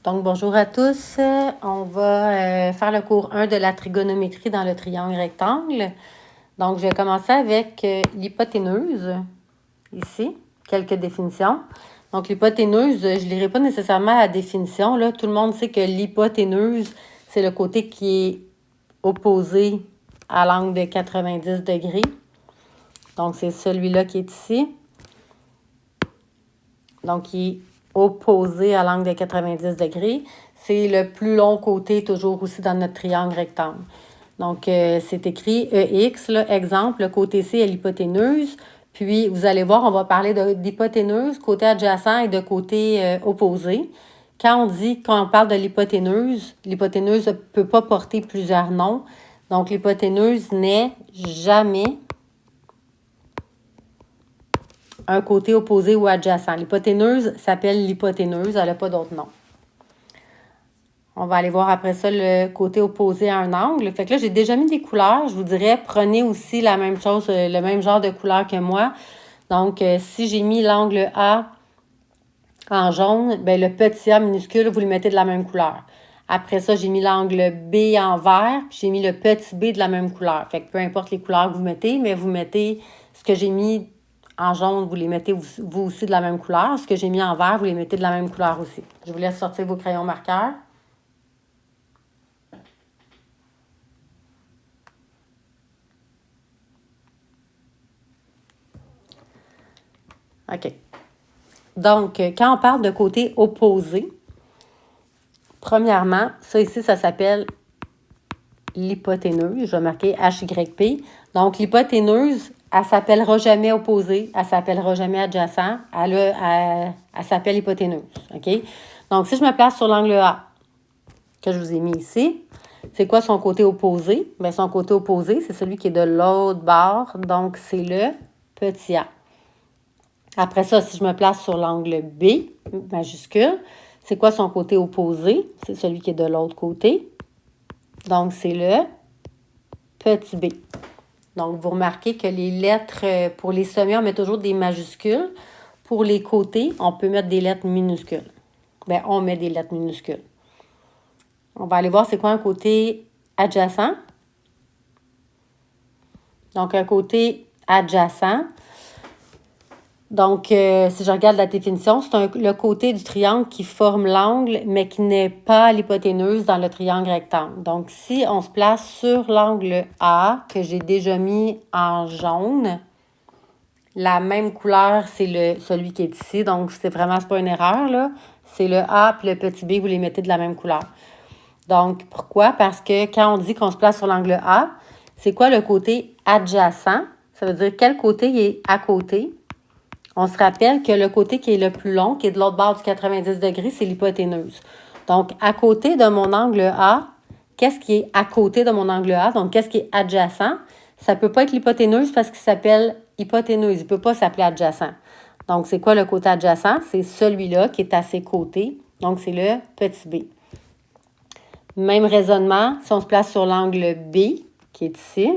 Donc, bonjour à tous. On va faire le cours 1 de la trigonométrie dans le triangle rectangle. Donc, je vais commencer avec l'hypoténuse, ici, quelques définitions. Donc, l'hypoténuse, je ne lirai pas nécessairement la définition. Là. Tout le monde sait que l'hypoténuse, c'est le côté qui est opposé à l'angle de 90 degrés. Donc, c'est celui-là qui est ici. Donc, il est opposé à l'angle de 90 degrés. C'est le plus long côté, toujours aussi dans notre triangle rectangle. Donc, c'est écrit EX, là, exemple, le côté C est l'hypoténuse. Puis, vous allez voir, on va parler d'hypoténuse, côté adjacent et de côté opposé. Quand on parle de l'hypoténuse ne peut pas porter plusieurs noms. Donc, l'hypoténuse n'est jamais un côté opposé ou adjacent. L'hypoténuse s'appelle l'hypoténuse, elle n'a pas d'autre nom. On va aller voir après ça le côté opposé à un angle. Fait que là, j'ai déjà mis des couleurs. Je vous dirais, prenez aussi la même chose, le même genre de couleur que moi. Donc, si j'ai mis l'angle A en jaune, bien, le petit A minuscule, vous le mettez de la même couleur. Après ça, j'ai mis l'angle B en vert, puis j'ai mis le petit b de la même couleur. Fait que peu importe les couleurs que vous mettez, mais vous mettez ce que j'ai mis en jaune, vous les mettez vous aussi de la même couleur. Ce que j'ai mis en vert, vous les mettez de la même couleur aussi. Je vous laisse sortir vos crayons marqueurs. OK. Donc, quand on parle de côté opposé, premièrement, ça ici, ça s'appelle l'hypoténuse. Je vais marquer HYP. Donc, l'hypoténuse, elle ne s'appellera jamais opposée, elle ne s'appellera jamais adjacent, elle s'appelle hypoténuse. OK? Donc, si je me place sur l'angle A, que je vous ai mis ici, c'est quoi son côté opposé? Bien, son côté opposé, c'est celui qui est de l'autre bord, donc c'est le petit a. Après ça, si je me place sur l'angle B, majuscule, c'est quoi son côté opposé? C'est celui qui est de l'autre côté. Donc, c'est le petit b. Donc, vous remarquez que les lettres, pour les sommets, on met toujours des majuscules. Pour les côtés, on peut mettre des lettres minuscules. Bien, on met des lettres minuscules. On va aller voir c'est quoi un côté adjacent. Donc, un côté adjacent. Donc, si je regarde la définition, c'est le côté du triangle qui forme l'angle, mais qui n'est pas l'hypoténuse dans le triangle rectangle. Donc, si on se place sur l'angle A, que j'ai déjà mis en jaune, la même couleur, c'est celui qui est ici. Donc, c'est pas une erreur, là. C'est le A puis le petit b, vous les mettez de la même couleur. Donc, pourquoi? Parce que quand on dit qu'on se place sur l'angle A, c'est quoi le côté adjacent? Ça veut dire quel côté il est à côté. On se rappelle que le côté qui est le plus long, qui est de l'autre bord du 90 degrés, c'est l'hypoténuse. Donc, à côté de mon angle A, qu'est-ce qui est à côté de mon angle A? Donc, qu'est-ce qui est adjacent? Ça ne peut pas être l'hypoténuse parce qu'il s'appelle hypoténuse. Il ne peut pas s'appeler adjacent. Donc, c'est quoi le côté adjacent? C'est celui-là qui est à ses côtés. Donc, c'est le petit b. Même raisonnement, si on se place sur l'angle B, qui est ici.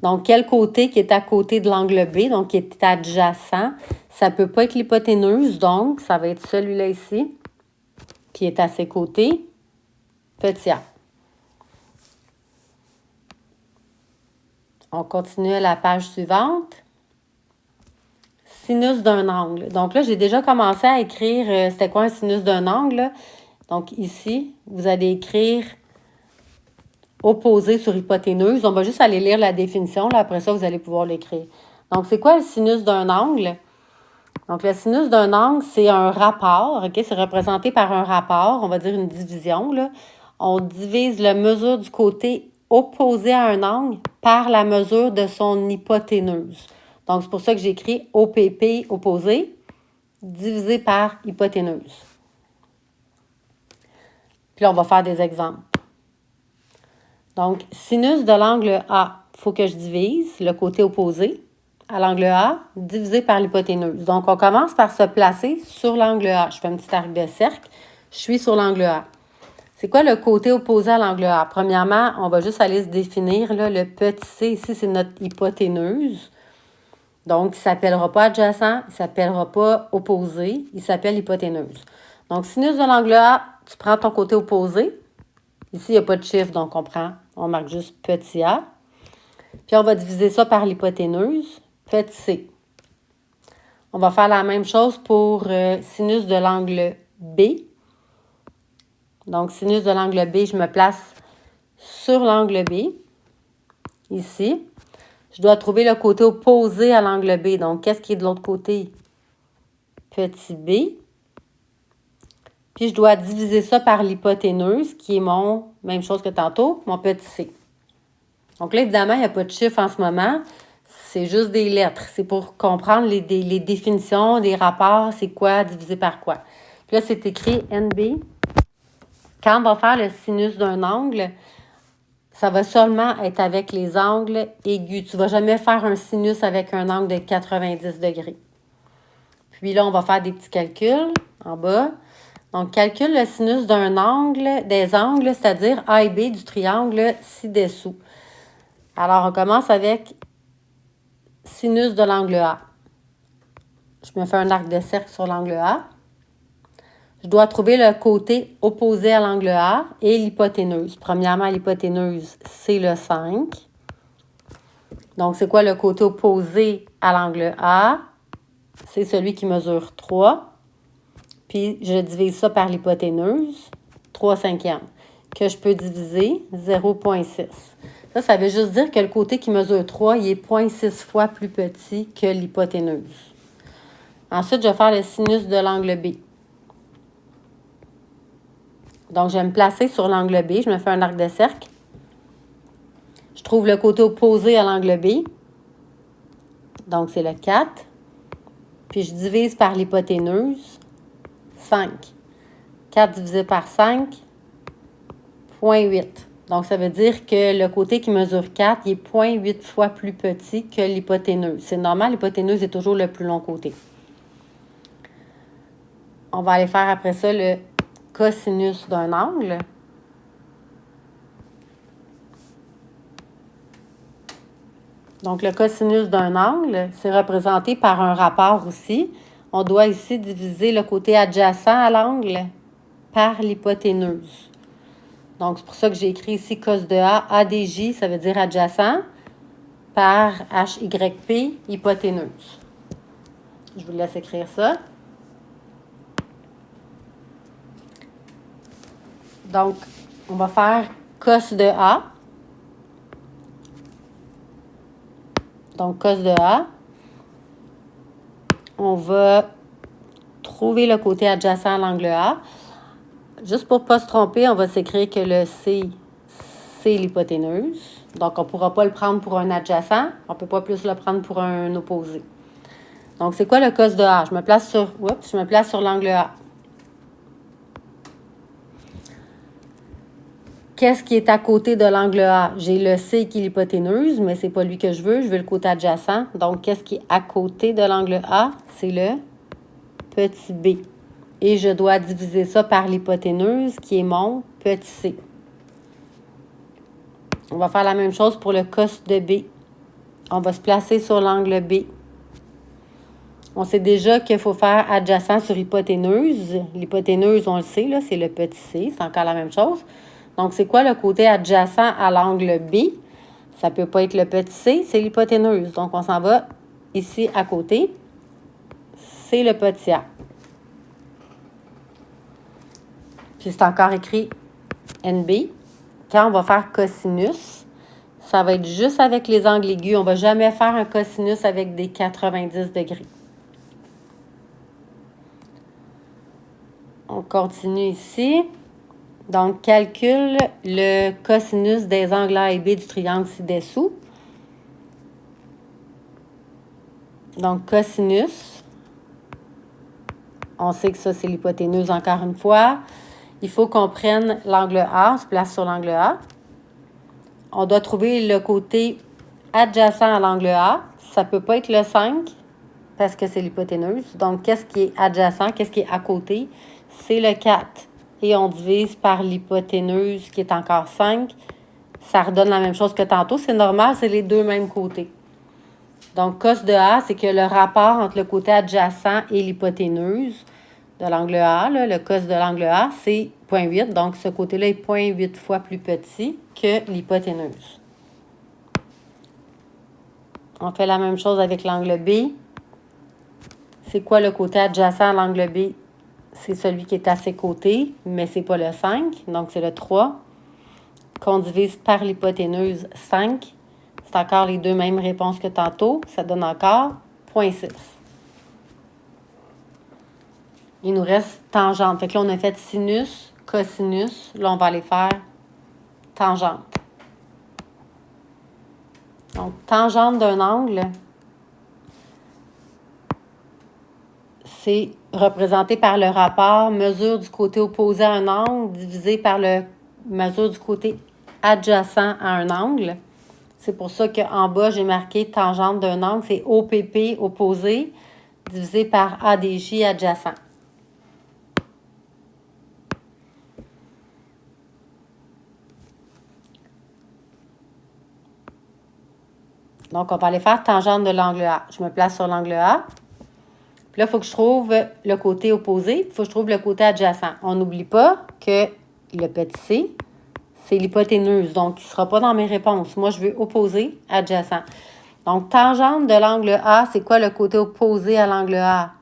Donc, quel côté qui est à côté de l'angle B, donc qui est adjacent, ça ne peut pas être l'hypoténuse, donc ça va être celui-là ici, qui est à ses côtés, petit a. On continue à la page suivante. Sinus d'un angle. Donc là, j'ai déjà commencé à écrire, c'était quoi un sinus d'un angle? Donc ici, vous allez écrire opposé sur hypoténuse. On va juste aller lire la définition. Là, après ça, vous allez pouvoir l'écrire. Donc, c'est quoi le sinus d'un angle? Donc, le sinus d'un angle, c'est un rapport. OK? C'est représenté par un rapport. On va dire une division. Là. On divise la mesure du côté opposé à un angle par la mesure de son hypoténuse. Donc, c'est pour ça que j'écris OPP opposé divisé par hypoténuse. Puis là, on va faire des exemples. Donc, sinus de l'angle A, il faut que je divise le côté opposé à l'angle A divisé par l'hypoténuse. Donc, on commence par se placer sur l'angle A. Je fais un petit arc de cercle. Je suis sur l'angle A. C'est quoi le côté opposé à l'angle A? Premièrement, on va juste aller se définir. Là, le petit c, ici, c'est notre hypoténuse. Donc, il ne s'appellera pas adjacent, il ne s'appellera pas opposé, il s'appelle hypoténuse. Donc, sinus de l'angle A, tu prends ton côté opposé. Ici, il n'y a pas de chiffre, donc on marque juste petit a. Puis, on va diviser ça par l'hypoténuse, petit c. On va faire la même chose pour sinus de l'angle B. Donc, sinus de l'angle B, je me place sur l'angle B, ici. Je dois trouver le côté opposé à l'angle B. Donc, qu'est-ce qui est de l'autre côté? Petit b. Puis, je dois diviser ça par l'hypoténuse, qui est même chose que tantôt, mon petit c. Donc là, évidemment, il n'y a pas de chiffre en ce moment. C'est juste des lettres. C'est pour comprendre les définitions, les rapports, c'est quoi divisé par quoi. Puis là, c'est écrit NB. Quand on va faire le sinus d'un angle, ça va seulement être avec les angles aigus. Tu ne vas jamais faire un sinus avec un angle de 90 degrés. Puis là, on va faire des petits calculs en bas. Donc, calcule le sinus d'un angle, des angles, c'est-à-dire A et B du triangle ci-dessous. Alors, on commence avec sinus de l'angle A. Je me fais un arc de cercle sur l'angle A. Je dois trouver le côté opposé à l'angle A et l'hypoténuse. Premièrement, l'hypoténuse, c'est le 5. Donc, c'est quoi le côté opposé à l'angle A? C'est celui qui mesure 3. Puis, je divise ça par l'hypoténuse, 3 cinquièmes, que je peux diviser 0,6. Ça veut juste dire que le côté qui mesure 3, il est 0,6 fois plus petit que l'hypoténuse. Ensuite, je vais faire le sinus de l'angle B. Donc, je vais me placer sur l'angle B. Je me fais un arc de cercle. Je trouve le côté opposé à l'angle B. Donc, c'est le 4. Puis, je divise par l'hypoténuse, 5. 4 divisé par 5, 0,8. Donc, ça veut dire que le côté qui mesure 4, il est 0,8 fois plus petit que l'hypoténuse. C'est normal, l'hypoténuse est toujours le plus long côté. On va aller faire après ça le cosinus d'un angle. Donc, le cosinus d'un angle, c'est représenté par un rapport aussi. On doit ici diviser le côté adjacent à l'angle par l'hypoténuse. Donc, c'est pour ça que j'ai écrit ici cos de A, ADJ, ça veut dire adjacent, par HYP, hypoténuse. Je vous laisse écrire ça. Donc, on va faire cos de A. Donc, cos de A. On va trouver le côté adjacent à l'angle A. Juste pour ne pas se tromper, on va s'écrire que le C, c'est l'hypoténuse. Donc, on ne pourra pas le prendre pour un adjacent. On ne peut pas plus le prendre pour un opposé. Donc, c'est quoi le cos de A? Je me place sur l'angle A. Qu'est-ce qui est à côté de l'angle A? J'ai le C qui est l'hypoténuse, mais ce n'est pas lui que je veux. Je veux le côté adjacent. Donc, qu'est-ce qui est à côté de l'angle A? C'est le petit b. Et je dois diviser ça par l'hypoténuse, qui est mon petit c. On va faire la même chose pour le cos de b. On va se placer sur l'angle B. On sait déjà qu'il faut faire adjacent sur hypoténuse. L'hypoténuse, on le sait, là, c'est le petit c. C'est encore la même chose. Donc, c'est quoi le côté adjacent à l'angle B? Ça ne peut pas être le petit c, c'est l'hypoténuse. Donc, on s'en va ici à côté. C'est le petit a. Puis, c'est encore écrit NB. Quand on va faire cosinus, ça va être juste avec les angles aigus. On ne va jamais faire un cosinus avec des 90 degrés. On continue ici. Donc, calcule le cosinus des angles A et B du triangle ci-dessous. Donc, cosinus. On sait que ça, c'est l'hypoténuse encore une fois. Il faut qu'on prenne l'angle A. On se place sur l'angle A. On doit trouver le côté adjacent à l'angle A. Ça ne peut pas être le 5 parce que c'est l'hypoténuse. Donc, qu'est-ce qui est adjacent? Qu'est-ce qui est à côté? C'est le 4. Et on divise par l'hypoténuse qui est encore 5. Ça redonne la même chose que tantôt. C'est normal, c'est les deux mêmes côtés. Donc, cos de A, c'est que le rapport entre le côté adjacent et l'hypoténuse. de l'angle A, là, le cos de l'angle A, c'est 0,8. Donc, ce côté-là est 0,8 fois plus petit que l'hypoténuse. On fait la même chose avec l'angle B. C'est quoi le côté adjacent à l'angle B? C'est celui qui est à ses côtés, mais ce n'est pas le 5, donc c'est le 3, qu'on divise par l'hypoténuse 5. C'est encore les deux mêmes réponses que tantôt. Ça donne encore 0,6. Il nous reste tangente. Fait que là, on a fait sinus, cosinus. Là, on va aller faire tangente. Donc, tangente d'un angle, c'est représenté par le rapport mesure du côté opposé à un angle divisé par le mesure du côté adjacent à un angle. C'est pour ça qu'en bas, j'ai marqué tangente d'un angle, c'est OPP opposé divisé par ADJ adjacent. Donc, on va aller faire tangente de l'angle A. Je me place sur l'angle A. Puis là, il faut que je trouve le côté opposé. Il faut que je trouve le côté adjacent. On n'oublie pas que le petit c, c'est l'hypoténuse. Donc, il ne sera pas dans mes réponses. Moi, je veux opposé, adjacent. Donc, tangente de l'angle A, c'est quoi le côté opposé à l'angle A?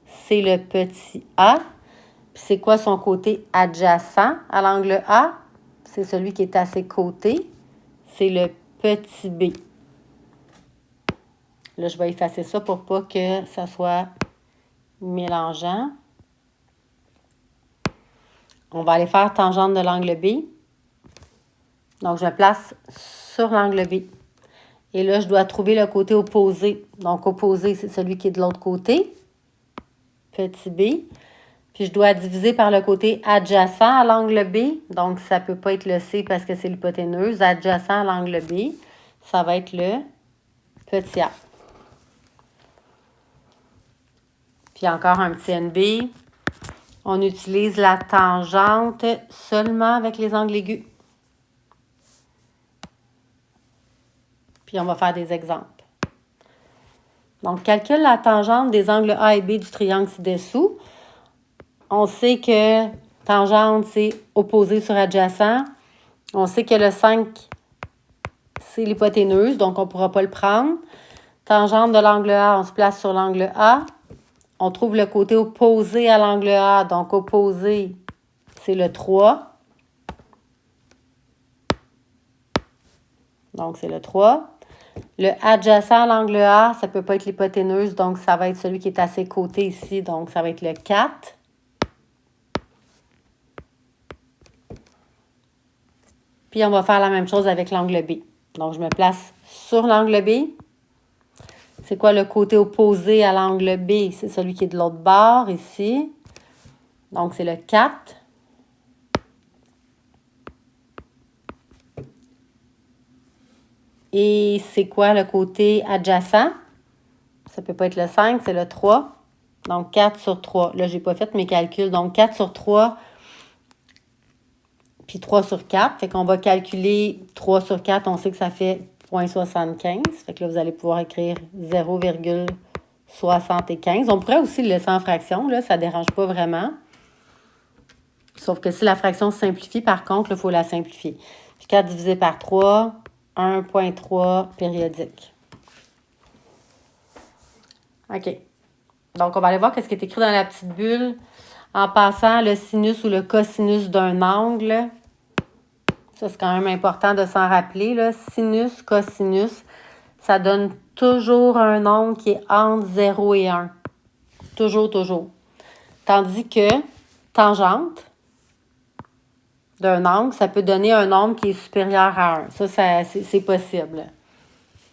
C'est le petit a. Puis c'est quoi son côté adjacent à l'angle A? C'est celui qui est à ses côtés. C'est le petit b. Là, je vais effacer ça pour pas que ça soit mélangeant. On va aller faire tangente de l'angle B. Donc, je me place sur l'angle B. Et là, je dois trouver le côté opposé. Donc, opposé, c'est celui qui est de l'autre côté. Petit b. Puis, je dois diviser par le côté adjacent à l'angle B. Donc, ça ne peut pas être le C parce que c'est l'hypoténuse. Adjacent à l'angle B, ça va être le petit a. Puis encore un petit NB. On utilise la tangente seulement avec les angles aigus. Puis on va faire des exemples. Donc, calcule la tangente des angles A et B du triangle ci-dessous. On sait que tangente, c'est opposé sur adjacent. On sait que le 5, c'est l'hypoténuse, donc on ne pourra pas le prendre. Tangente de l'angle A, on se place sur l'angle A. On trouve le côté opposé à l'angle A. Donc, opposé, c'est le 3. Donc, c'est le 3. Le adjacent à l'angle A, ça ne peut pas être l'hypoténuse. Donc, ça va être celui qui est à ses côtés ici. Donc, ça va être le 4. Puis, on va faire la même chose avec l'angle B. Donc, je me place sur l'angle B. C'est quoi le côté opposé à l'angle B? C'est celui qui est de l'autre bord, ici. Donc, c'est le 4. Et c'est quoi le côté adjacent? Ça ne peut pas être le 5, c'est le 3. Donc, 4 sur 3. Là, je n'ai pas fait mes calculs. Donc, 4 sur 3, puis 3 sur 4. Fait qu'on va calculer 3 sur 4. On sait que ça fait 0,75. Fait que là, vous allez pouvoir écrire 0,75. On pourrait aussi le laisser en fraction. Là, ça ne dérange pas vraiment. Sauf que si la fraction se simplifie, par contre, il faut la simplifier. Puis 4 divisé par 3, 1,3 périodique. OK. Donc, on va aller voir ce qui est écrit dans la petite bulle. En passant le sinus ou le cosinus d'un angle. Ça, c'est quand même important de s'en rappeler. Là. Sinus, cosinus, ça donne toujours un nombre qui est entre 0 et 1. Toujours, toujours. Tandis que tangente d'un angle, ça peut donner un nombre qui est supérieur à 1. Ça c'est possible.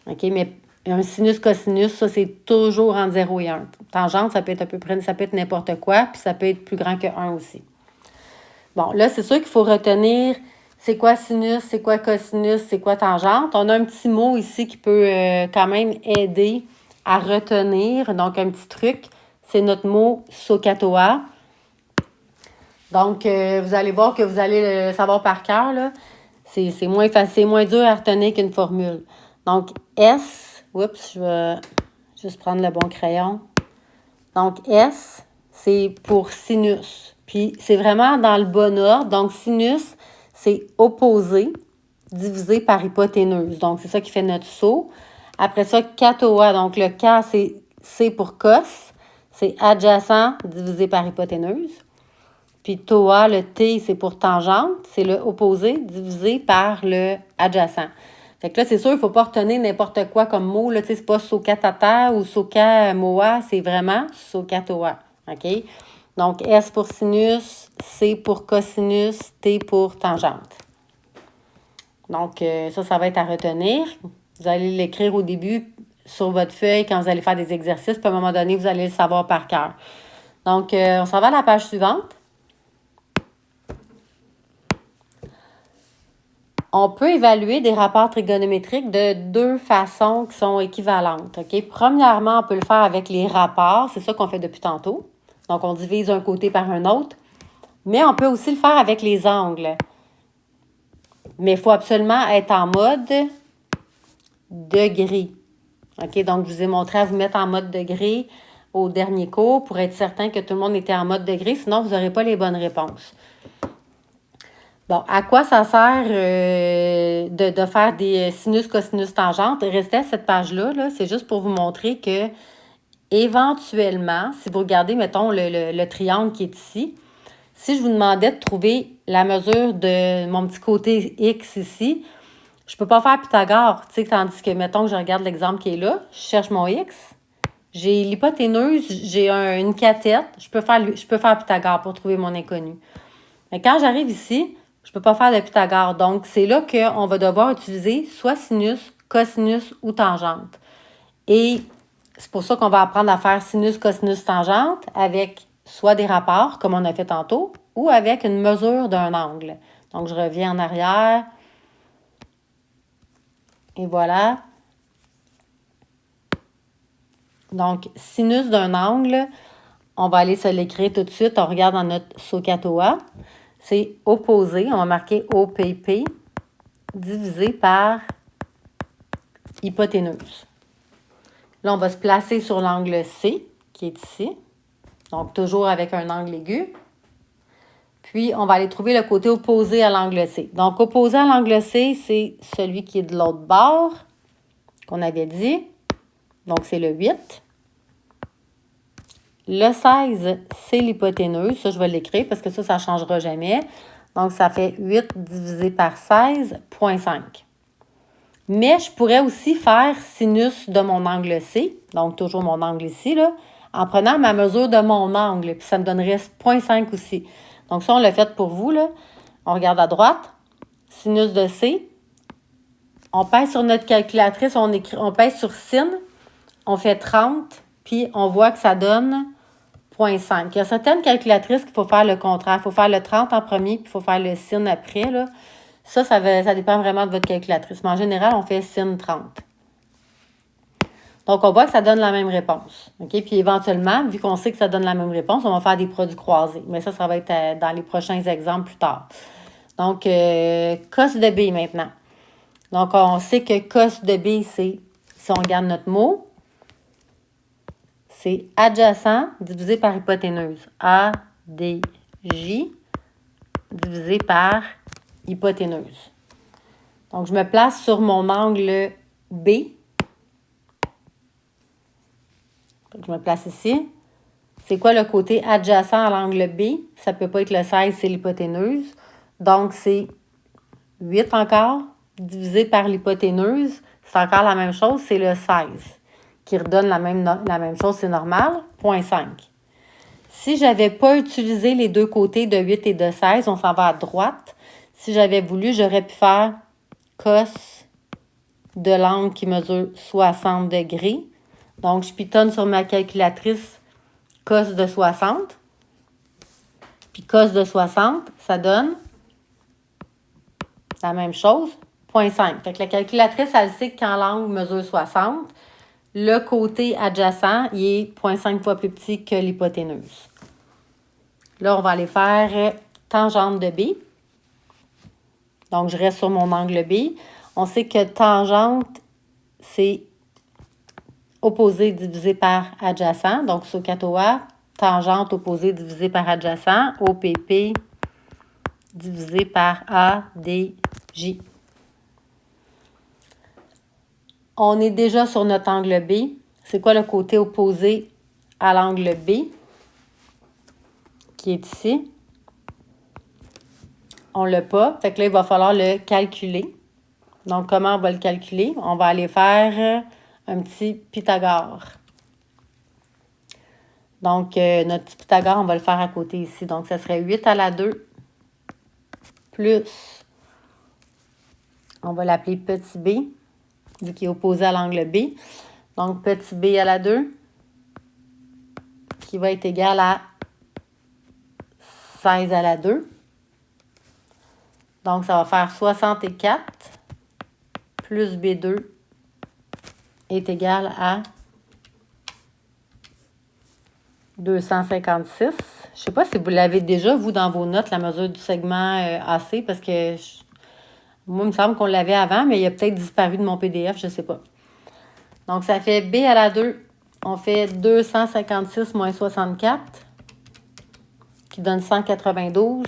OK? Mais un sinus, cosinus, ça, c'est toujours entre 0 et 1. Tangente, ça peut être à peu près, ça peut être n'importe quoi, puis ça peut être plus grand que 1 aussi. Bon, là, c'est sûr qu'il faut retenir c'est quoi sinus, c'est quoi cosinus, c'est quoi tangente. On a un petit mot ici qui peut quand même aider à retenir. Donc, un petit truc, c'est notre mot SOHCAHTOA. Donc, vous allez voir que vous allez le savoir par cœur, là. C'est moins facile, moins dur à retenir qu'une formule. Donc, S, oups, je vais juste prendre le bon crayon. Donc, S, c'est pour sinus. Puis, c'est vraiment dans le bon ordre. Donc, sinus, c'est opposé divisé par hypoténuse. Donc, c'est ça qui fait notre saut. Après ça, catoa. Donc, le K, c'est C pour cos. C'est adjacent divisé par hypoténuse. Puis TOA, le T, c'est pour tangente. C'est le opposé divisé par le adjacent. Fait que là, c'est sûr, il ne faut pas retenir n'importe quoi comme mot. Là, c'est pas SOCATATA ou SOCA-MOA. C'est vraiment SOCATOA. OK? Donc, S pour sinus, C pour cosinus, T pour tangente. Donc, ça va être à retenir. Vous allez l'écrire au début sur votre feuille quand vous allez faire des exercices. Puis à un moment donné, vous allez le savoir par cœur. Donc, on s'en va à la page suivante. On peut évaluer des rapports trigonométriques de deux façons qui sont équivalentes. OK? Premièrement, on peut le faire avec les rapports. C'est ça qu'on fait depuis tantôt. Donc, on divise un côté par un autre. Mais on peut aussi le faire avec les angles. Mais il faut absolument être en mode degré. OK? Donc, je vous ai montré à vous mettre en mode degré au dernier cours pour être certain que tout le monde était en mode degré. Sinon, vous n'aurez pas les bonnes réponses. Bon, à quoi ça sert de faire des sinus, cosinus, tangentes? Restez à cette page-là, là, c'est juste pour vous montrer que éventuellement, si vous regardez, mettons, le triangle qui est ici, si je vous demandais de trouver la mesure de mon petit côté X ici, je ne peux pas faire Pythagore, tu sais, tandis que, mettons que je regarde l'exemple qui est là, je cherche mon X, j'ai l'hypoténuse, j'ai une cathète, je peux faire Pythagore pour trouver mon inconnu. Mais quand j'arrive ici, je ne peux pas faire de Pythagore. Donc, c'est là qu'on va devoir utiliser soit sinus, cosinus ou tangente. Et c'est pour ça qu'on va apprendre à faire sinus, cosinus, tangente avec soit des rapports, comme on a fait tantôt, ou avec une mesure d'un angle. Donc, je reviens en arrière. Et voilà. Donc, sinus d'un angle, on va aller se l'écrire tout de suite. On regarde dans notre SOCATOA. C'est opposé, on va marquer OPP, divisé par hypoténuse. Là, on va se placer sur l'angle C, qui est ici. Donc, toujours avec un angle aigu. Puis, on va aller trouver le côté opposé à l'angle C. Donc, opposé à l'angle C, c'est celui qui est de l'autre bord, qu'on avait dit. Donc, c'est le 8. Le 16, c'est l'hypoténuse. Ça, je vais l'écrire parce que ça ne changera jamais. Donc, ça fait 8 divisé par 16, 0,5. Mais je pourrais aussi faire sinus de mon angle C, donc toujours mon angle ici, là, en prenant ma mesure de mon angle. Puis ça me donnerait 0,5 aussi. Donc, ça, on l'a fait pour vous, là. On regarde à droite. Sinus de C. On pèse sur notre calculatrice, on pèse sur sin. On fait 30, puis on voit que ça donne 0,5. Il y a certaines calculatrices qu'il faut faire le contraire. Il faut faire le 30 en premier, puis il faut faire le sin après. Là. Ça dépend vraiment de votre calculatrice. Mais en général, on fait sin 30. Donc, on voit que ça donne la même réponse. OK? Puis éventuellement, vu qu'on sait que ça donne la même réponse, on va faire des produits croisés. Mais ça va être dans les prochains exemples plus tard. Donc, cos de B maintenant. Donc, on sait que cos de B, c'est, si on regarde notre mot, c'est adjacent divisé par hypoténuse. ADJ divisé par hypoténuse. Donc, je me place sur mon angle B. Je me place ici. C'est quoi le côté adjacent à l'angle B? Ça ne peut pas être le 16, c'est l'hypoténuse. Donc, c'est 8 encore, divisé par l'hypoténuse. C'est encore la même chose, c'est le 16. Qui redonne la même chose, c'est normal, 0,5. Si je n'avais pas utilisé les deux côtés de 8 et de 16, on s'en va à droite. Si j'avais voulu, j'aurais pu faire cos de l'angle qui mesure 60 degrés. Donc, je pitonne sur ma calculatrice cos de 60. Puis cos de 60, ça donne la même chose, 0,5. Fait que la calculatrice, elle sait que quand l'angle mesure 60, le côté adjacent, il est 0,5 fois plus petit que l'hypoténuse. Là, on va aller faire tangente de B. Donc, je reste sur mon angle B. On sait que tangente, c'est opposé divisé par adjacent. Donc, SOCATOA, tangente opposée divisée par adjacent, OPP divisé par ADJ. On est déjà sur notre angle B. C'est quoi le côté opposé à l'angle B qui est ici? On ne l'a pas. Fait que là, il va falloir le calculer. Donc, comment on va le calculer? On va aller faire un petit Pythagore. Donc, notre petit Pythagore, on va le faire à côté ici. Donc, ça serait 8 à la 2 plus, on va l'appeler petit b, vu qu'il est opposé à l'angle B. Donc, petit b à la 2 qui va être égal à 16 à la 2. Donc, ça va faire 64 plus B2 est égal à 256. Je ne sais pas si vous l'avez déjà, vous, dans vos notes, la mesure du segment AC, parce que moi, il me semble qu'on l'avait avant, mais il a peut-être disparu de mon PDF, je ne sais pas. Donc, ça fait B à la 2. On fait 256 moins 64, qui donne 192.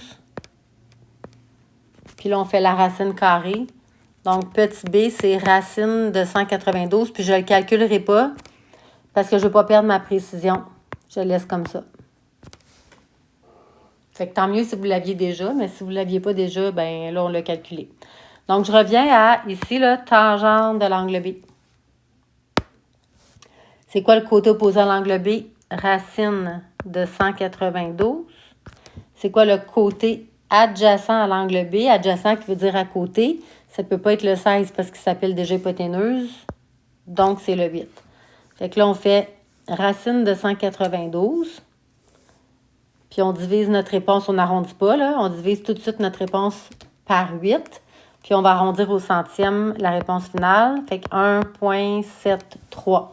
Puis là, on fait la racine carrée. Donc, petit b, c'est racine de 192. Puis je ne le calculerai pas parce que je ne veux pas perdre ma précision. Je le laisse comme ça. Fait que tant mieux si vous l'aviez déjà, mais si vous ne l'aviez pas déjà, ben là, on l'a calculé. Donc, je reviens à, ici, là, tangente de l'angle B. C'est quoi le côté opposé à l'angle B? Racine de 192. C'est quoi le côté adjacent à l'angle B? Adjacent qui veut dire à côté. Ça ne peut pas être le 16 parce qu'il s'appelle déjà hypoténuse. Donc, c'est le 8. Fait que là, on fait racine de 192. Puis, on divise notre réponse. On n'arrondit pas, là. On divise tout de suite notre réponse par 8. Puis, on va arrondir au centième la réponse finale. Fait que 1,73.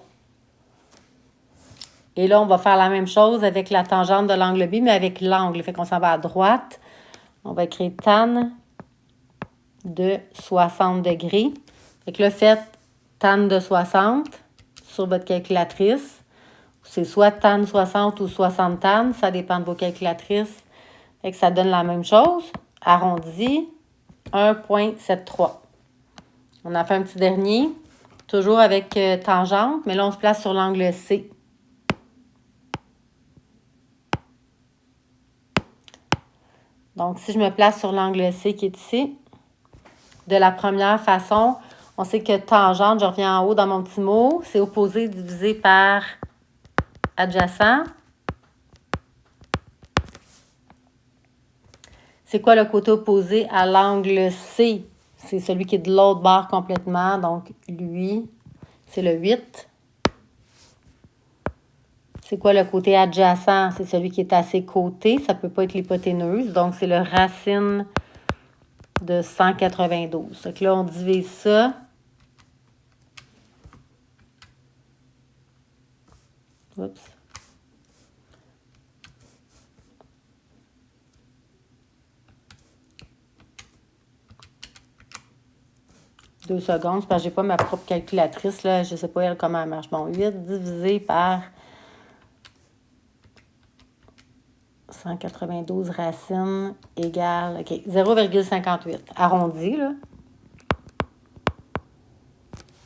Et là, on va faire la même chose avec la tangente de l'angle B, mais avec l'angle. Fait qu'on s'en va à droite. On va écrire tan de 60 degrés. Fait que là, faites tan de 60 sur votre calculatrice. C'est soit tan 60 ou 60 tan. Ça dépend de vos calculatrices. Fait que ça donne la même chose. Arrondi, 1,73. On a fait un petit dernier. Toujours avec tangente, mais là, on se place sur l'angle C. Donc, si je me place sur l'angle C qui est ici, de la première façon, on sait que tangente, je reviens en haut dans mon petit mot, c'est opposé divisé par adjacent. C'est quoi le côté opposé à l'angle C? C'est celui qui est de l'autre bord complètement. Donc, lui, c'est le 8. C'est quoi le côté adjacent? C'est celui qui est à ses côtés. Ça ne peut pas être l'hypoténuse. Donc, c'est le racine de 192. Donc là, on divise ça. Oups. Deux secondes, parce que je n'ai pas ma propre calculatrice. Là. Je ne sais pas elle comment elle marche. Bon, 8 divisé par 192 racines égale, OK, 0,58. Arrondi, là.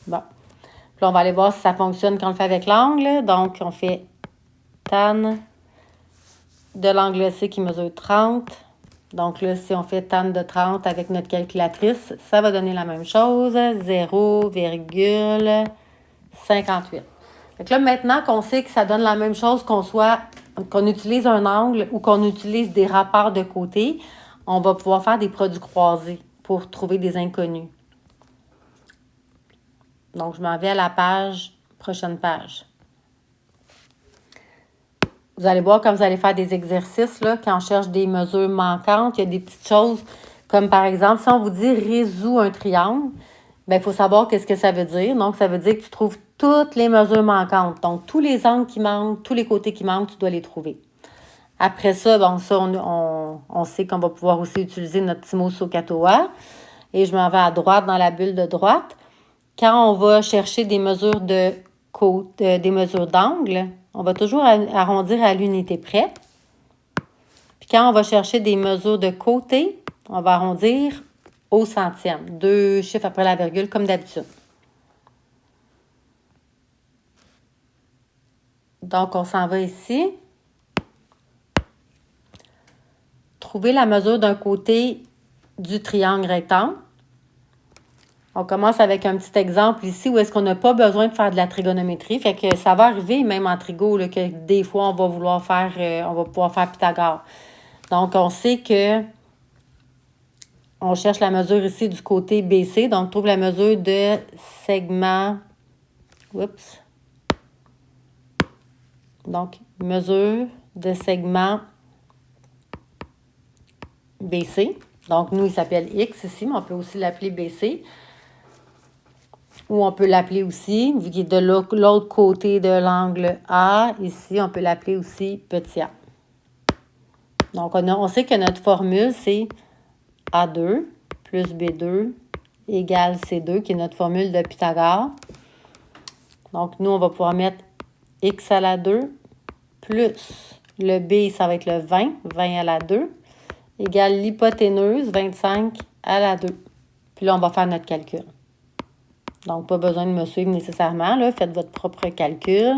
Bon. Puis là, on va aller voir si ça fonctionne quand on le fait avec l'angle. Donc, on fait tan de l'angle C qui mesure 30. Donc là, si on fait tan de 30 avec notre calculatrice, ça va donner la même chose, 0,58. Fait que là, maintenant qu'on sait que ça donne la même chose qu'on utilise un angle ou qu'on utilise des rapports de côté, on va pouvoir faire des produits croisés pour trouver des inconnus. Donc, je m'en vais à la prochaine page. Vous allez voir quand vous allez faire des exercices, là, quand on cherche des mesures manquantes, il y a des petites choses comme par exemple, si on vous dit « résous un triangle », bien, il faut savoir qu'est-ce que ça veut dire. Donc, ça veut dire que tu trouves toutes les mesures manquantes. Donc, tous les angles qui manquent, tous les côtés qui manquent, tu dois les trouver. Après ça, bon, ça, on sait qu'on va pouvoir aussi utiliser notre petit mot SOHCAHTOA. Et je m'en vais à droite dans la bulle de droite. Quand on va chercher des mesures des mesures d'angle, On va toujours arrondir à l'unité près. Puis quand on va chercher des mesures de côté, on va arrondir au centième. 2 chiffres après la virgule, comme d'habitude. Donc, on s'en va ici. Trouver la mesure d'un côté du triangle rectangle. On commence avec un petit exemple ici où est-ce qu'on n'a pas besoin de faire de la trigonométrie. Fait que ça va arriver, même en trigo, là, que des fois, on va vouloir faire, on va pouvoir faire Pythagore. Donc, on sait que on cherche la mesure ici du côté BC. Donc, on trouve la mesure de segment. Oups. Donc, mesure de segment BC. Donc, nous, il s'appelle X ici, mais on peut aussi l'appeler BC. Ou on peut l'appeler aussi, vu qu'il est de l'autre côté de l'angle A, ici, on peut l'appeler aussi petit a. Donc, on sait que notre formule, c'est A2 plus B2 égale C2, qui est notre formule de Pythagore. Donc, nous, on va pouvoir mettre X à la 2 plus le B, ça va être le 20, 20 à la 2, égale l'hypoténuse, 25 à la 2. Puis là, on va faire notre calcul. Donc, pas besoin de me suivre nécessairement, là. Faites votre propre calcul.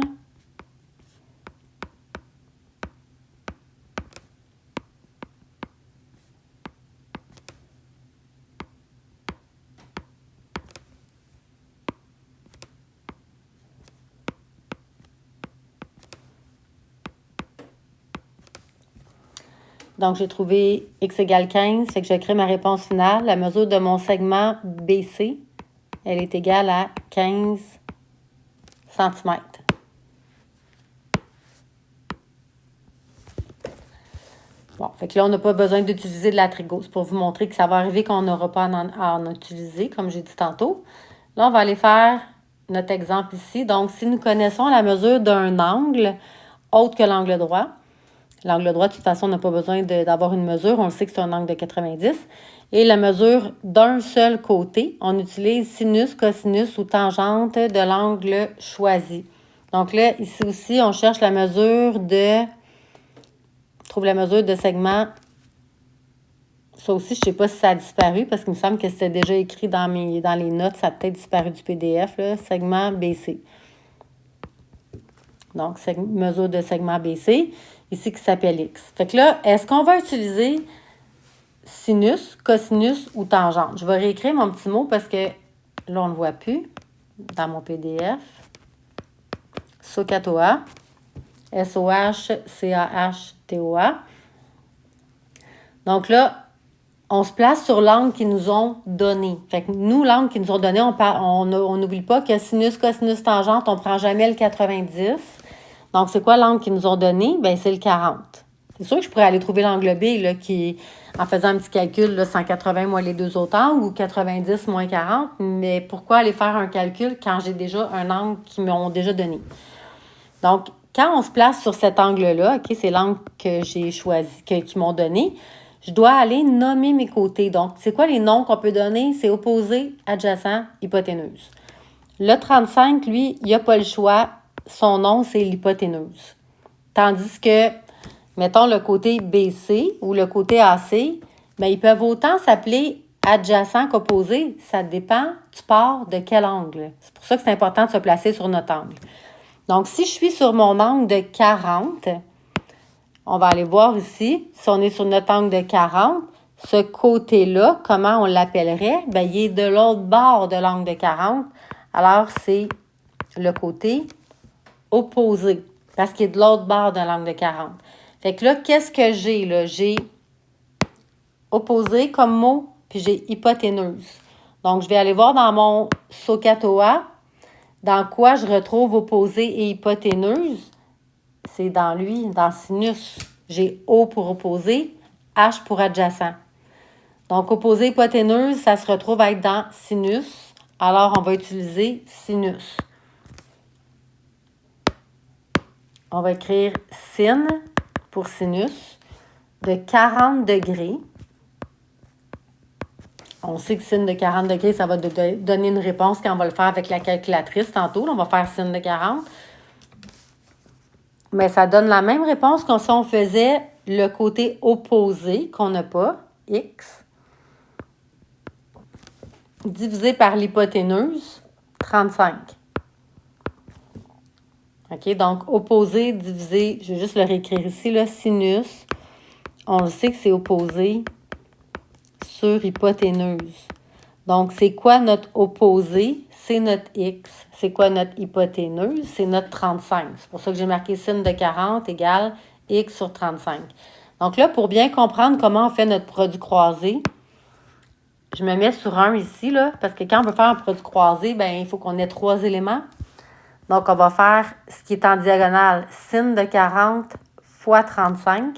Donc, j'ai trouvé X égale 15, fait que j'écris ma réponse finale. La mesure de mon segment BC, elle est égale à 15 cm. Bon, fait que là, on n'a pas besoin d'utiliser de la trigo. C'est pour vous montrer que ça va arriver qu'on n'aura pas à en utiliser, comme j'ai dit tantôt. Là, on va aller faire notre exemple ici. Donc, si nous connaissons la mesure d'un angle autre que l'angle droit, l'angle droit, de toute façon, on n'a pas besoin d'avoir une mesure. On le sait que c'est un angle de 90. Et la mesure d'un seul côté, on utilise sinus, cosinus ou tangente de l'angle choisi. Donc là, ici aussi, on cherche la mesure de... trouve la mesure de segment. Ça aussi, je ne sais pas si ça a disparu parce qu'il me semble que c'était déjà écrit dans les notes. Ça a peut-être disparu du PDF, là, segment BC. Donc, mesure de segment BC, ici qui s'appelle X. Fait que là, est-ce qu'on va utiliser sinus, cosinus ou tangente? Je vais réécrire mon petit mot parce que là, on ne le voit plus dans mon PDF. SOHCAHTOA. SOHCAHTOA. Donc là, on se place sur l'angle qu'ils nous ont donné. Fait que nous, l'angle qu'ils nous ont donné, on n'oublie pas que sinus, cosinus, tangente, on ne prend jamais le 90. Donc, c'est quoi l'angle qu'ils nous ont donné? Bien, c'est le 40. C'est sûr que je pourrais aller trouver l'angle B, là, qui, en faisant un petit calcul, là, 180 moins les deux autres angles, ou 90 moins 40. Mais pourquoi aller faire un calcul quand j'ai déjà un angle qu'ils m'ont déjà donné? Donc, quand on se place sur cet angle-là, OK, c'est l'angle que j'ai choisi, qu'ils m'ont donné, je dois aller nommer mes côtés. Donc, c'est quoi les noms qu'on peut donner? C'est opposé, adjacent, hypoténuse. Le 35, lui, il n'y a pas le choix. Son nom, c'est l'hypoténuse. Tandis que, mettons, le côté BC ou le côté AC, bien, ils peuvent autant s'appeler adjacent qu'opposé. Ça dépend, tu pars de quel angle. C'est pour ça que c'est important de se placer sur notre angle. Donc, si je suis sur mon angle de 40, on va aller voir ici, si on est sur notre angle de 40, ce côté-là, comment on l'appellerait? Bien, il est de l'autre bord de l'angle de 40. Alors, c'est le côté opposé, parce qu'il est de l'autre bord de l'angle de 40. Fait que là, qu'est-ce que j'ai, là? J'ai opposé comme mot, puis j'ai hypoténuse. Donc, je vais aller voir dans mon SOHCAHTOA, dans quoi je retrouve opposé et hypoténuse. C'est dans lui, dans sinus. J'ai O pour opposé, H pour adjacent. Donc, opposé hypoténuse, ça se retrouve à être dans sinus. Alors, on va utiliser sinus. On va écrire sin pour sinus de 40 degrés. On sait que sin de 40 degrés, ça va donner une réponse quand on va le faire avec la calculatrice tantôt. Là, on va faire sin de 40. Mais ça donne la même réponse que si on faisait le côté opposé, qu'on n'a pas, x, divisé par l'hypoténuse, 35. OK, donc opposé divisé, je vais juste le réécrire ici, là, sinus, on le sait que c'est opposé sur hypoténuse. Donc, c'est quoi notre opposé? C'est notre x. C'est quoi notre hypoténuse? C'est notre 35. C'est pour ça que j'ai marqué sin de 40 égale x sur 35. Donc là, pour bien comprendre comment on fait notre produit croisé, je me mets sur 1 ici, là, parce que quand on veut faire un produit croisé, bien, il faut qu'on ait 3 éléments. Donc, on va faire ce qui est en diagonale, sin de 40 fois 35.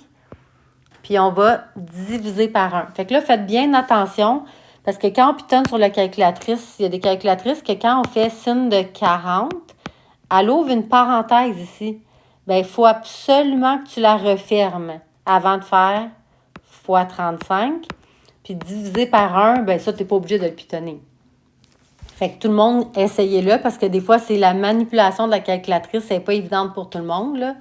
Puis, on va diviser par 1. Fait que là, faites bien attention, parce que quand on pitonne sur la calculatrice, il y a des calculatrices que quand on fait sin de 40, elle ouvre une parenthèse ici. Bien, il faut absolument que tu la refermes avant de faire fois 35. Puis, diviser par 1, bien, ça, tu n'es pas obligé de le pitonner. Fait que tout le monde, essayez-le, parce que des fois, c'est la manipulation de la calculatrice, c'est pas évidente pour tout le monde, là.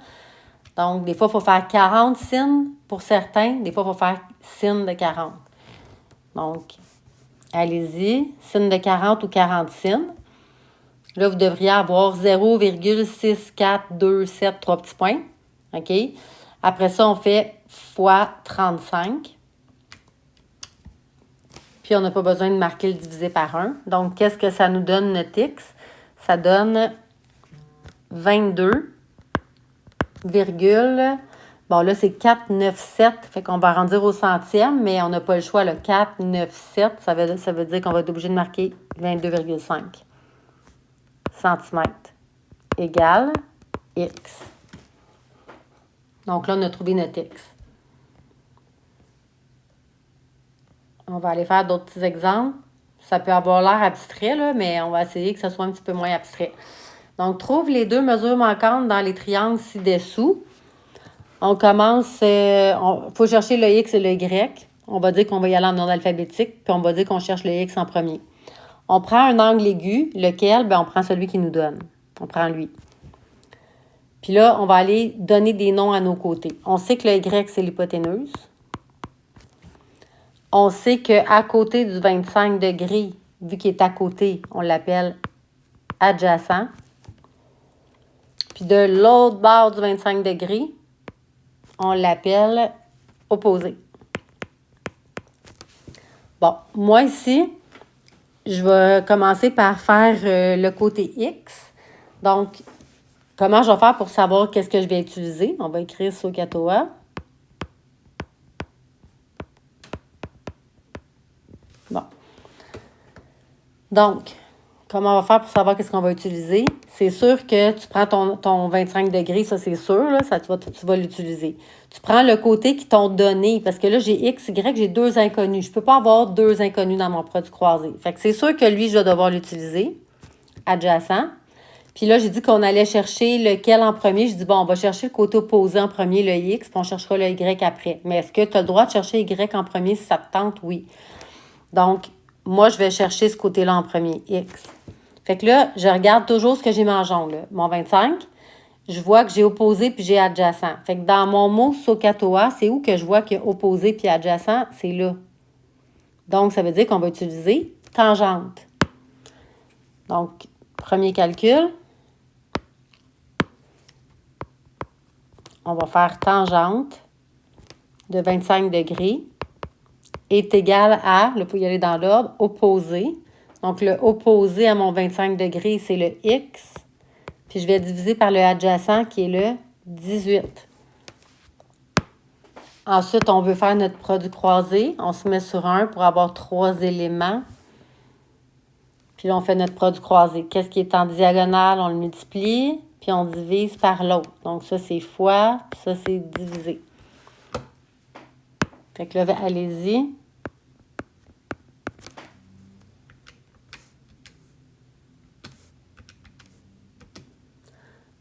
Donc, des fois, il faut faire 40 sin pour certains. Des fois, il faut faire sin de 40. Donc, allez-y. Sin de 40 ou 40 sin. Là, vous devriez avoir 0,6427, 3 petits points. OK? Après ça, on fait fois 35. Puis, on n'a pas besoin de marquer le divisé par 1. Donc, qu'est-ce que ça nous donne, notre x? Ça donne 22, bon, là, c'est 497, fait qu'on va arrondir au centième, mais on n'a pas le choix, le 497, ça veut dire qu'on va être obligé de marquer 22,5 cm égale x. Donc là, on a trouvé notre x. On va aller faire d'autres petits exemples. Ça peut avoir l'air abstrait, là, mais on va essayer que ça soit un petit peu moins abstrait. Donc, trouve les deux mesures manquantes dans les triangles ci-dessous. On commence, faut chercher le x et le y. On va dire qu'on va y aller en ordre alphabétique, puis on va dire qu'on cherche le x en premier. On prend un angle aigu, lequel, bien, on prend celui qui nous donne. On prend lui. Puis là, on va aller donner des noms à nos côtés. On sait que le y, c'est l'hypoténuse. On sait qu'à côté du 25 degrés, vu qu'il est à côté, on l'appelle adjacent. Puis de l'autre bord du 25 degrés, on l'appelle opposé. Bon, moi ici, je vais commencer par faire le côté X. Donc, comment je vais faire pour savoir qu'est-ce que je vais utiliser? On va écrire SOHCAHTOA. Bon. Donc, comment on va faire pour savoir qu'est-ce qu'on va utiliser? C'est sûr que tu prends ton 25 degrés, ça c'est sûr, là, ça, tu vas l'utiliser. Tu prends le côté qui t'ont donné, parce que là, j'ai X, Y, j'ai deux inconnus. Je ne peux pas avoir deux inconnus dans mon produit croisé. Fait que c'est sûr que lui, je vais devoir l'utiliser, adjacent. Puis là, j'ai dit qu'on allait chercher lequel en premier. Je dis, bon, on va chercher le côté opposé en premier, le X, puis on cherchera le Y après. Mais est-ce que tu as le droit de chercher Y en premier si ça te tente? Oui. Donc, moi, je vais chercher ce côté-là en premier, X. Fait que là, je regarde toujours ce que j'ai mis en jaune, là. Mon 25, je vois que j'ai opposé puis j'ai adjacent. Fait que dans mon mot SOHCAHTOA, c'est où que je vois qu'il y a opposé puis adjacent? C'est là. Donc, ça veut dire qu'on va utiliser tangente. Donc, premier calcul. On va faire tangente de 25 degrés est égal à, là, pour y aller dans l'ordre, opposé. Donc, le opposé à mon 25 degrés, c'est le X. Puis, je vais diviser par le adjacent qui est le 18. Ensuite, on veut faire notre produit croisé. On se met sur 1 pour avoir 3 éléments. Puis là, on fait notre produit croisé. Qu'est-ce qui est en diagonale? On le multiplie, puis on divise par l'autre. Donc, ça, c'est fois, puis ça, c'est divisé. Fait que là, allez-y.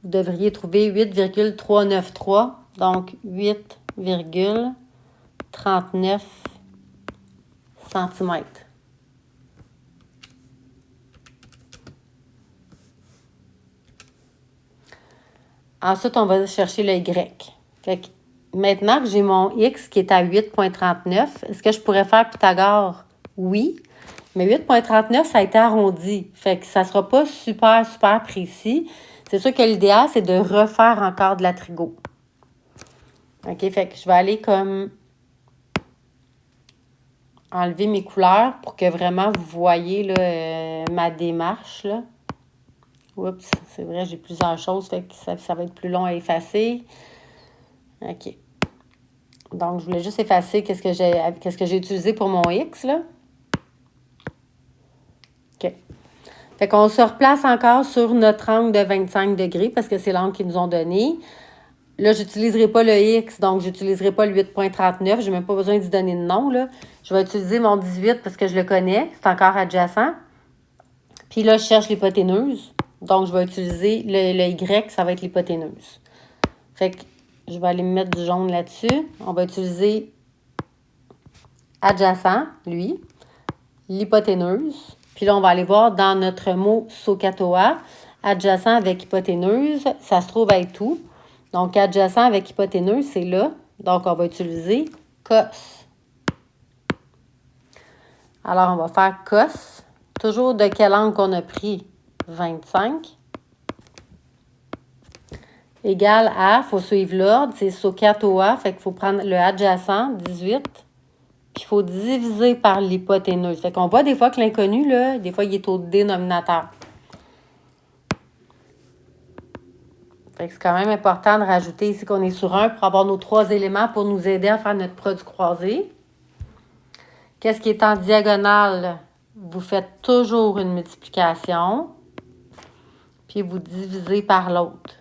Vous devriez trouver 8,393, donc 8,39 cm. Ensuite, on va chercher le Y. Fait que maintenant que j'ai mon X qui est à 8,39, est-ce que je pourrais faire Pythagore? Oui. Mais 8,39, ça a été arrondi. Fait que ça ne sera pas super, super précis. C'est sûr que l'idéal, c'est de refaire encore de la trigo. OK? Fait que je vais aller comme enlever mes couleurs pour que vraiment vous voyez là, ma démarche. Là. Oups, c'est vrai, j'ai plusieurs choses. Fait que ça va être plus long à effacer. OK. Donc, je voulais juste effacer qu'est-ce que j'ai utilisé pour mon X, là. OK. Fait qu'on se replace encore sur notre angle de 25 degrés parce que c'est l'angle qu'ils nous ont donné. Là, je n'utiliserai pas le X, donc je n'utiliserai pas le 8,39. Je n'ai même pas besoin d'y donner de nom, là. Je vais utiliser mon 18 parce que je le connais. C'est encore adjacent. Puis là, je cherche l'hypoténuse. Donc, je vais utiliser le Y, ça va être l'hypoténuse. Fait que je vais aller me mettre du jaune là-dessus. On va utiliser adjacent, lui, l'hypoténuse. Puis là, on va aller voir dans notre mot SOHCAHTOA, adjacent avec hypoténuse, ça se trouve être où? Donc, adjacent avec hypoténuse, c'est là. Donc, on va utiliser cos. Alors, on va faire cos. Toujours de quel angle qu'on a pris? 25. Égal à, il faut suivre l'ordre, c'est SOHCAHTOA, fait qu'il faut prendre le adjacent, 18. Puis il faut diviser par l'hypoténuse. Fait qu'on voit des fois que l'inconnu, là, des fois, il est au dénominateur. Fait que c'est quand même important de rajouter ici qu'on est sur 1 pour avoir nos 3 éléments pour nous aider à faire notre produit croisé. Qu'est-ce qui est en diagonale? Vous faites toujours une multiplication. Puis vous divisez par l'autre.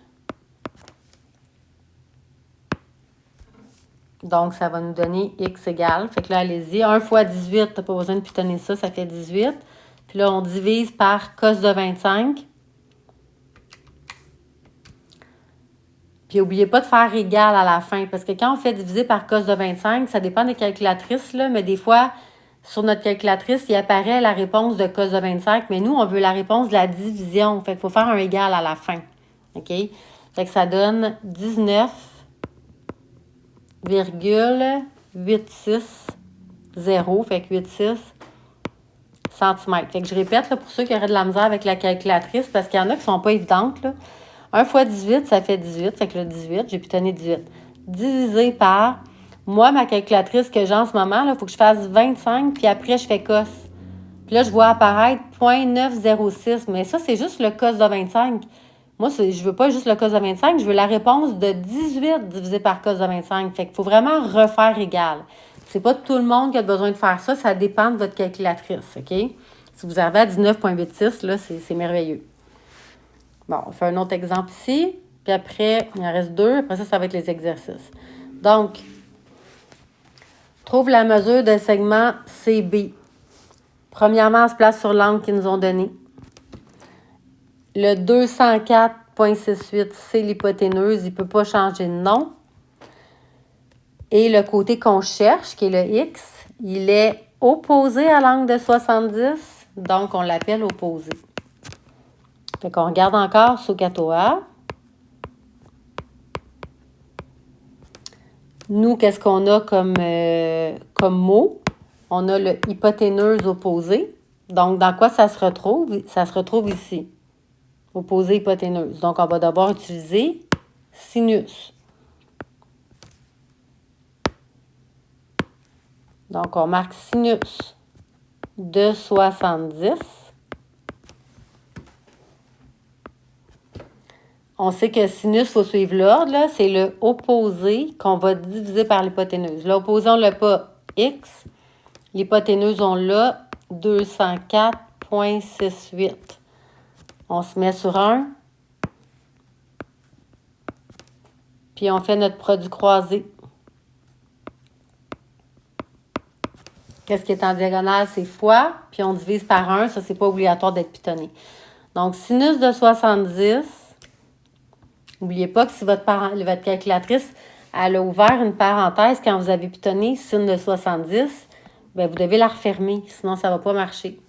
Donc, ça va nous donner X égale. Fait que là, allez-y. 1 fois 18, t'as pas besoin de pitonner ça, ça fait 18. Puis là, on divise par cos de 25. Puis n'oubliez pas de faire égal à la fin. Parce que quand on fait diviser par cos de 25, ça dépend des calculatrices, là, mais des fois, sur notre calculatrice, il apparaît la réponse de cos de 25, mais nous, on veut la réponse de la division. Fait qu'il faut faire un égal à la fin. OK? Fait que ça donne 19,860. Fait que 86 cm. Fait que je répète, là, pour ceux qui auraient de la misère avec la calculatrice, parce qu'il y en a qui ne sont pas évidentes, là. 1 fois 18, ça fait 18. Fait que le 18, j'ai pitonné 18. Divisé par, moi, ma calculatrice que j'ai en ce moment, il faut que je fasse 25, puis après, je fais cos. Puis là, je vois apparaître 0,906. Mais ça, c'est juste le cos de 25. Moi, je ne veux pas juste le cos de 25, je veux la réponse de 18 divisé par cos de 25. Fait qu'il faut vraiment refaire égal. C'est pas tout le monde qui a besoin de faire ça, ça dépend de votre calculatrice, OK? Si vous arrivez à 19,86, là, c'est merveilleux. Bon, on fait un autre exemple ici. Puis après, il en reste 2. Après ça, ça va être les exercices. Donc, trouve la mesure de segment CB. Premièrement, on se place sur l'angle qu'ils nous ont donné. Le 204,68, c'est l'hypoténuse. Il ne peut pas changer de nom. Et le côté qu'on cherche, qui est le X, il est opposé à l'angle de 70. Donc, on l'appelle opposé. Fait qu'on regarde encore SOHCAHTOA. Nous, qu'est-ce qu'on a comme mot? On a le hypoténuse opposé. Donc, dans quoi ça se retrouve? Ça se retrouve ici. Opposé hypoténuse. Donc, on va devoir utiliser sinus. Donc, on marque sinus de 70. On sait que sinus, il faut suivre l'ordre. C'est le opposé qu'on va diviser par l'hypoténuse. L'opposé, on l'a pas X. L'hypoténuse, on l'a 204,68. On se met sur 1. Puis on fait notre produit croisé. Qu'est-ce qui est en diagonale? C'est fois. Puis on divise par 1. Ça, c'est pas obligatoire d'être pitonné. Donc, sinus de 70. N'oubliez pas que si votre calculatrice, elle a ouvert une parenthèse quand vous avez pitonné sinus de 70, bien, vous devez la refermer, sinon ça ne va pas marcher.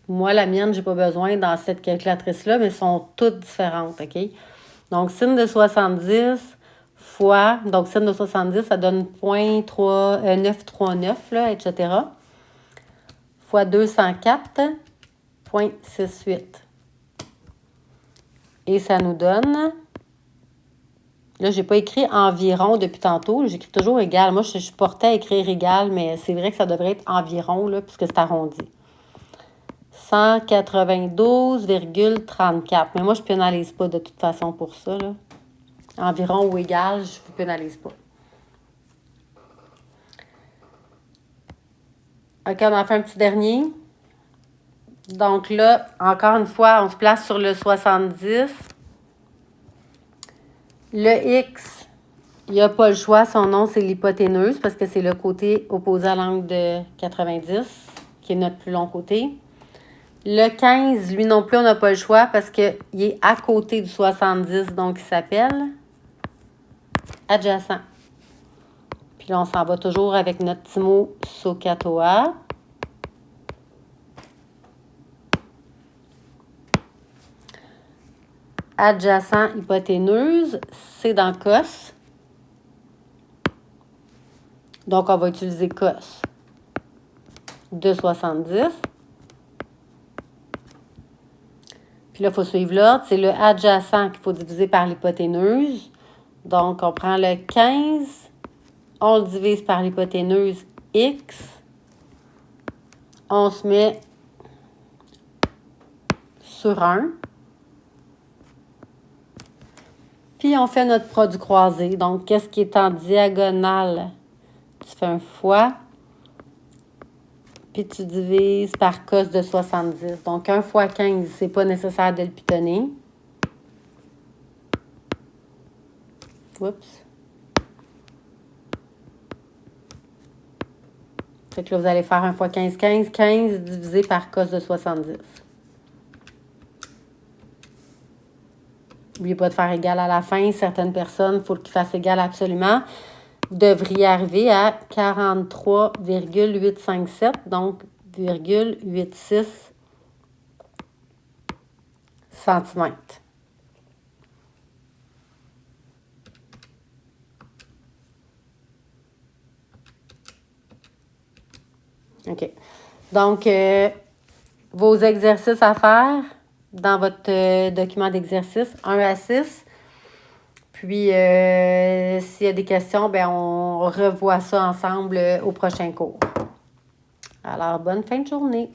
Moi, la mienne, je n'ai pas besoin dans cette calculatrice-là, mais elles sont toutes différentes, OK? Donc, sin de 70 fois, donc sin de 70, ça donne 939, là, etc. Fois 204,68. Et ça nous donne... Là, je n'ai pas écrit environ depuis tantôt. J'écris toujours égal. Moi, je suis portée à écrire égal, mais c'est vrai que ça devrait être environ, là, puisque c'est arrondi. 192,34. Mais moi, je ne pénalise pas de toute façon pour ça, là. Environ ou égal, je ne pénalise pas. OK, on en fait un petit dernier. Donc là, encore une fois, on se place sur le 70. Le X, il n'y a pas le choix. Son nom, c'est l'hypoténuse parce que c'est le côté opposé à l'angle de 90, qui est notre plus long côté. Le 15, lui non plus, on n'a pas le choix parce qu'il est à côté du 70, donc il s'appelle adjacent. Puis là, on s'en va toujours avec notre petit mot SOHCAHTOA. Adjacent, hypoténuse, c'est dans cos. Donc, on va utiliser cos de 70. Puis là, il faut suivre l'ordre. C'est le adjacent qu'il faut diviser par l'hypoténuse. Donc, on prend le 15, on le divise par l'hypoténuse x. On se met sur 1. Puis, on fait notre produit croisé. Donc, qu'est-ce qui est en diagonale? Tu fais un fois. Puis, tu divises par cos de 70. Donc, 1 fois 15, c'est pas nécessaire de le pitonner. Oups. Fait que là, vous allez faire 1 fois 15, 15. 15 divisé par cos de 70. N'oubliez pas de faire égal à la fin. Certaines personnes, il faut qu'ils fassent égal absolument. Vous devriez arriver à 43,857, donc 0,86 cm. OK. Donc, vos exercices à faire dans votre document d'exercice 1 à 6. Puis, s'il y a des questions, ben on revoit ça ensemble au prochain cours. Alors, bonne fin de journée.